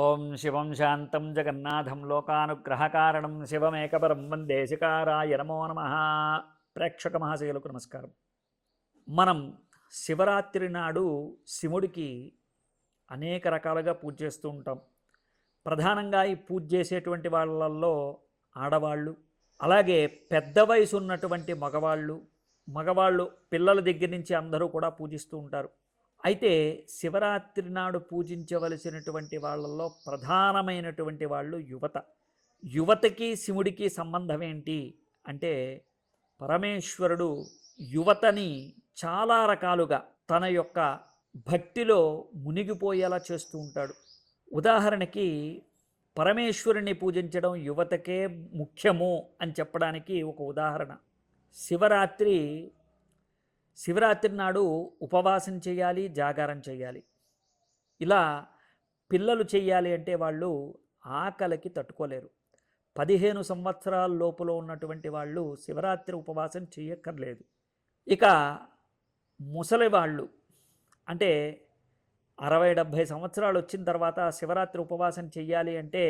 ఓం శివం శాంతం జగన్నాథం లోకానుగ్రహకారణం శివమేకపరం వందే శికారాయ నమో నమ. ప్రేక్షక మహాశయులకు నమస్కారం. మనం శివరాత్రి నాడు శివుడికి అనేక రకాలుగా పూజ చేస్తూ ఉంటాం. ప్రధానంగా ఈ పూజ చేసేటువంటి వాళ్ళల్లో ఆడవాళ్ళు, అలాగే పెద్ద వయసు ఉన్నటువంటి మగవాళ్ళు పిల్లల దగ్గర నుంచి అందరూ కూడా పూజిస్తూ ఉంటారు. అయితే శివరాత్రి నాడు పూజించవలసినటువంటి వాళ్ళల్లో ప్రధానమైనటువంటి వాళ్ళు యువతకి శివుడికి సంబంధం ఏంటి అంటే, పరమేశ్వరుడు యువతని చాలా రకాలుగా తన యొక్క భక్తిలో మునిగిపోయేలా చేస్తూ ఉంటాడు. ఉదాహరణకి పరమేశ్వరుని పూజించడం యువతకే ముఖ్యము అని చెప్పడానికి ఒక ఉదాహరణ. శివరాత్రి నాడు ఉపవాసం చేయాలి, జాగారం చేయాలి. ఇలా పిల్లలు చేయాలి అంటే వాళ్ళు ఆకలికి తట్టుకోలేరు. 15 సంవత్సరాల లోపల ఉన్నటువంటి వాళ్ళు శివరాత్రి ఉపవాసం చేయక్కర్లేదు. ఇక ముసలి వాళ్ళు అంటే 60-70 సంవత్సరాలు వచ్చిన తర్వాత శివరాత్రి ఉపవాసం చేయాలి అంటే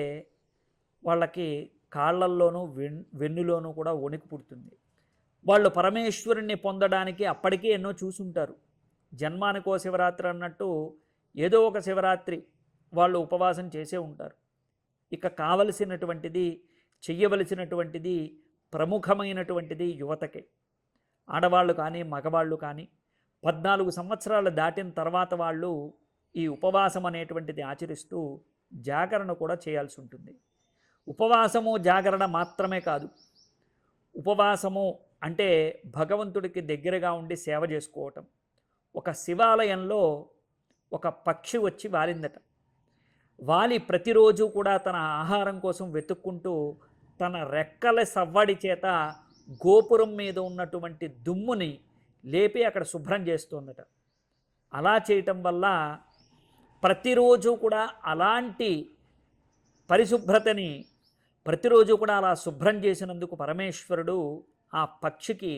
వాళ్ళకి కాళ్ళల్లోనూ వెన్నులోనూ కూడా వణుకు పుడుతుంది. వాళ్ళు పరమేశ్వరుణ్ణి పొందడానికి అప్పటికే ఎన్నో చూసుంటారు. జన్మానికో శివరాత్రి అన్నట్టు ఏదో ఒక శివరాత్రి వాళ్ళు ఉపవాసం చేసే ఉంటారు. ఇక కావలసినటువంటిది, చెయ్యవలసినటువంటిది, ప్రముఖమైనటువంటిది యువతకే. ఆడవాళ్ళు కానీ మగవాళ్ళు కానీ 14 సంవత్సరాలు దాటిన తర్వాత వాళ్ళు ఈ ఉపవాసం అనేటువంటిది ఆచరిస్తూ జాగరణ కూడా చేయాల్సి ఉంటుంది. ఉపవాసము జాగరణ మాత్రమే కాదు, ఉపవాసము అంటే భగవంతుడికి దగ్గరగా ఉండి సేవ చేసుకోవటం. ఒక శివాలయంలో ఒక పక్షి వచ్చి వాలిందట. వాలి ప్రతిరోజు కూడా తన ఆహారం కోసం వెతుక్కుంటూ తన రెక్కల సవ్వడి చేత గోపురం మీద ఉన్నటువంటి దుమ్ముని లేపి అక్కడ శుభ్రం చేస్తోందట. అలా చేయటం వల్ల ప్రతిరోజు కూడా అలాంటి పరిశుభ్రతని ప్రతిరోజు కూడా అలా శుభ్రం చేసినందుకు పరమేశ్వరుడు ఆ పక్షికి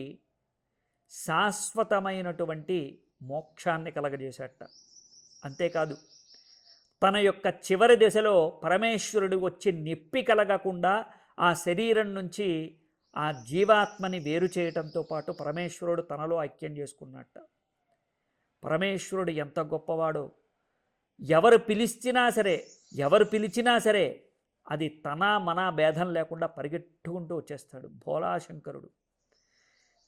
శాశ్వతమైనటువంటి మోక్షాన్ని కలగజేశాట. అంతేకాదు, తన యొక్క చివరి దశలో పరమేశ్వరుడు వచ్చి నొప్పి కలగకుండా ఆ శరీరం నుంచి ఆ జీవాత్మని వేరు చేయటంతో పాటు పరమేశ్వరుడు తనలో ఐక్యం చేసుకున్నట్ట. పరమేశ్వరుడు ఎంత గొప్పవాడో! ఎవరు పిలిచినా సరే అది తన మన భేదం లేకుండా పరిగెట్టుకుంటూ వచ్చేస్తాడు. భోళాశంకరుడు.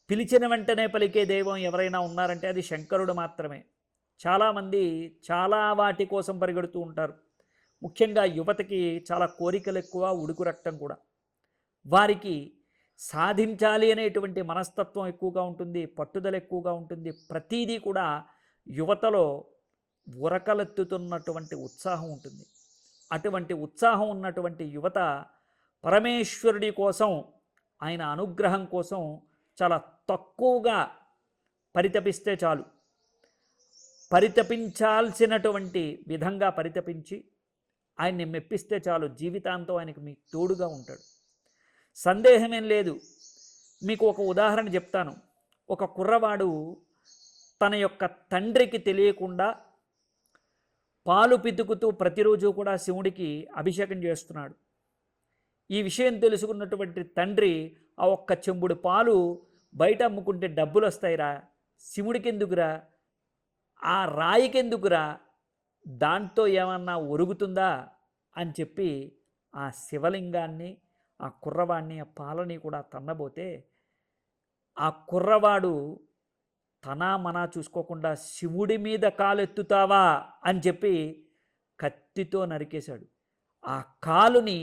పిలిచిన వెంటనే పలికే దైవం ఎవరైనా ఉన్నారంటే అది శంకరుడు మాత్రమే. చాలామంది చాలా వాటి కోసం పరిగెడుతూ ఉంటారు. ముఖ్యంగా యువతకి చాలా కోరికలు ఎక్కువ, ఉడుకు రక్తం కూడా. వారికి సాధించాలి అనేటువంటి మనస్తత్వం ఎక్కువగా ఉంటుంది, పట్టుదల ఎక్కువగా ఉంటుంది. ప్రతీదీ కూడా యువతలో ఉరకలెత్తుతున్నటువంటి ఉత్సాహం ఉంటుంది. అటువంటి ఉత్సాహం ఉన్నటువంటి యువత పరమేశ్వరుడి కోసం, ఆయన అనుగ్రహం కోసం చాలా తక్కువగా పరితపిస్తే చాలు. పరితపించాల్సినటువంటి విధంగా పరితపించి ఆయన్ని మెప్పిస్తే చాలు. జీవితాంతం ఆయనకి మీకు తోడుగా ఉంటాడు. సందేహమేం లేదు. మీకు ఒక ఉదాహరణ చెప్తాను. ఒక కుర్రవాడు తన యొక్క తండ్రికి తెలియకుండా పాలు పితుకుతూ ప్రతిరోజు కూడా శివుడికి అభిషేకం చేస్తున్నాడు. ఈ విషయం తెలుసుకున్నటువంటి తండ్రి, ఆ ఒక్క చెంబుడు పాలు బయట అమ్ముకుంటే డబ్బులు వస్తాయిరా, శివుడికెందుకురా, ఆ రాయికెందుకురా, దాంతో ఏమన్నా ఒరుగుతుందా అని చెప్పి ఆ శివలింగాన్ని, ఆ కుర్రవాడిని, ఆ పాలని కూడా తన్నబోతే ఆ కుర్రవాడు తనా మనా చూసుకోకుండా శివుడి మీద కాలెత్తుతావా అని చెప్పి కత్తితో నరికేశాడు. ఆ కాలుని,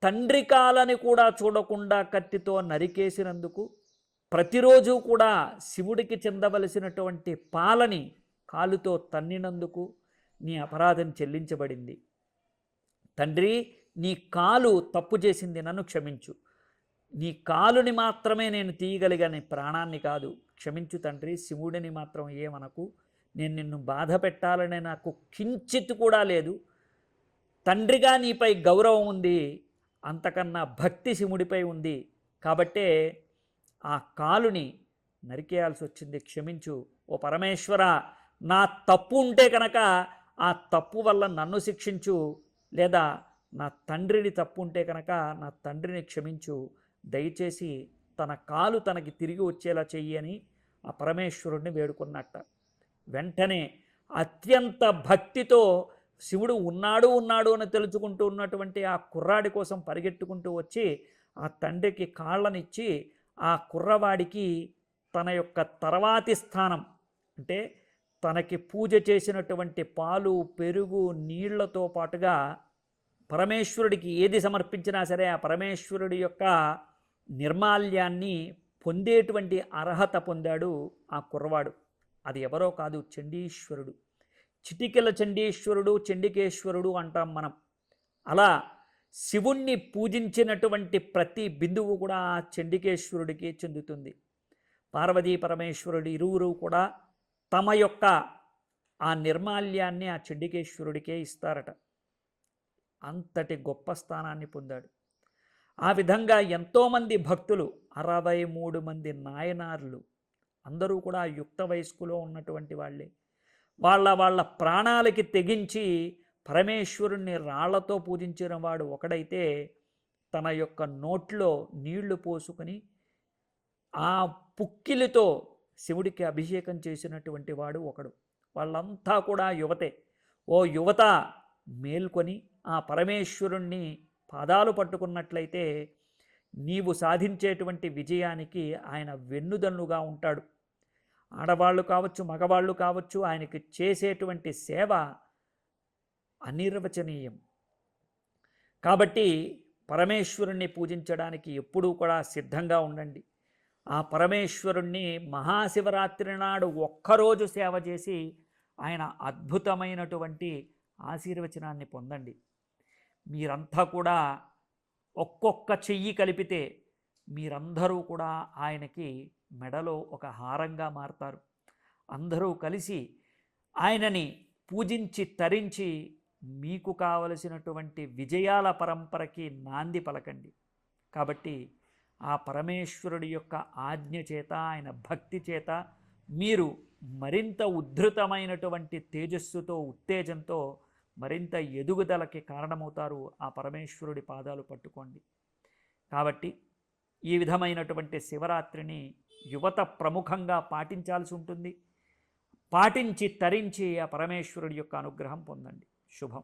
తండ్రి కాలని కూడా చూడకుండా కత్తితో నరికేసినందుకు ప్రతిరోజు కూడా శివుడికి చెందవలసినటువంటి పాలని కాలుతో తన్నినందుకు నీ అపరాధం చెల్లించబడింది. తండ్రి, నీ కాలు తప్పు చేసింది, నన్ను క్షమించు. నీ కాలుని మాత్రమే నేను తీయగలిగాను, ప్రాణాన్ని కాదు. క్షమించు తండ్రి, శివుడిని మాత్రం ఏమనకు. నేను నిన్ను బాధ పెట్టాలనే నాకు కించిత్ కూడా లేదు. తండ్రిగా నీపై గౌరవం ఉంది, అంతకన్నా భక్తి శివుడిపై ఉంది. కాబట్టే ఆ కాలుని నరికేయాల్సి వచ్చింది. క్షమించు ఓ పరమేశ్వర. నా తప్పు ఉంటే కనుక ఆ తప్పు వల్ల నన్ను శిక్షించు, లేదా నా తండ్రిని తప్పు ఉంటే కనుక నా తండ్రిని క్షమించు, దయచేసి తన కాలు తనకి తిరిగి వచ్చేలా చెయ్యి అని ఆ పరమేశ్వరుడిని వేడుకున్నట్ట. వెంటనే అత్యంత భక్తితో శివుడు ఉన్నాడు ఉన్నాడు అని తెలుసుకుంటూ ఉన్నటువంటి ఆ కుర్రాడి కోసం పరిగెట్టుకుంటూ వచ్చి ఆ తండ్రికి కాళ్ళనిచ్చి ఆ కుర్రవాడికి తన యొక్క తర్వాతి స్థానం అంటే తనకి పూజ చేసినటువంటి పాలు, పెరుగు, నీళ్లతో పాటుగా పరమేశ్వరుడికి ఏది సమర్పించినా సరే ఆ పరమేశ్వరుడి యొక్క నిర్మాల్యాన్ని పొందేటువంటి అర్హత పొందాడు ఆ కుర్రవాడు. అది ఎవరో కాదు, చండీశ్వరుడు. చిటికెల చండీశ్వరుడు, చండికేశ్వరుడు అంటాం మనం. అలా శివుణ్ణి పూజించినటువంటి ప్రతి బిందువు కూడా ఆ చండికేశ్వరుడికి చెందుతుంది. పార్వతీ పరమేశ్వరుడు ఇరువురు కూడా తమ యొక్క ఆ నిర్మాల్యాన్ని ఆ చండికేశ్వరుడికే ఇస్తారట. అంతటి గొప్ప స్థానాన్ని పొందాడు. ఆ విధంగా ఎంతోమంది భక్తులు, 63 మంది నాయనార్లు, అందరూ కూడా యుక్త వయస్కులో ఉన్నటువంటి వాళ్ళే. వాళ్ళ ప్రాణాలకి తెగించి పరమేశ్వరుణ్ణి రాళ్లతో పూజించిన వాడు ఒకడైతే, తన యొక్క నోట్లో నీళ్లు పోసుకొని ఆ పుక్కిలితో శివుడికి అభిషేకం చేసినటువంటి వాడు ఒకడు. వాళ్ళంతా కూడా యువతే. ఓ యువత, మేల్కొని ఆ పరమేశ్వరుణ్ణి పాదాలు పట్టుకున్నట్లయితే నీవు సాధించేటువంటి విజయానికి ఆయన వెన్నుదన్నుగా ఉంటాడు. ఆడవాళ్ళు కావచ్చు, మగవాళ్ళు కావచ్చు, ఆయనకి చేసేటువంటి సేవ అనిర్వచనీయం. కాబట్టి పరమేశ్వరుణ్ణి పూజించడానికి ఎప్పుడూ కూడా సిద్ధంగా ఉండండి. ఆ పరమేశ్వరుణ్ణి మహాశివరాత్రి నాడు ఒక్కరోజు సేవ చేసి ఆయన అద్భుతమైనటువంటి ఆశీర్వచనాన్ని పొందండి. మీరంతా కూడా ఒక్కొక్క చెయ్యి కలిపితే మీరందరూ కూడా ఆయనకి మెడలో ఒక హారంగా మారతారు. అందరూ కలిసి ఆయనని పూజించి తరించి మీకు కావలసినటువంటి విజయాల పరంపరకి నాంది పలకండి. కాబట్టి ఆ పరమేశ్వరుడి యొక్క ఆజ్ఞ చేత, ఆయన భక్తి చేత మీరు మరింత ఉద్ధృతమైనటువంటి తేజస్సుతో, ఉత్తేజంతో మరింత ఎదుగుదలకి కారణమవుతారు. ఆ పరమేశ్వరుడి పాదాలు పట్టుకోండి. కాబట్టి ఈ విధమైనటువంటి శివరాత్రిని యువత ప్రముఖంగా పాటించాల్సి ఉంటుంది. పాటించి తరించి ఆ పరమేశ్వరుడి యొక్క అనుగ్రహం పొందండి. శుభం.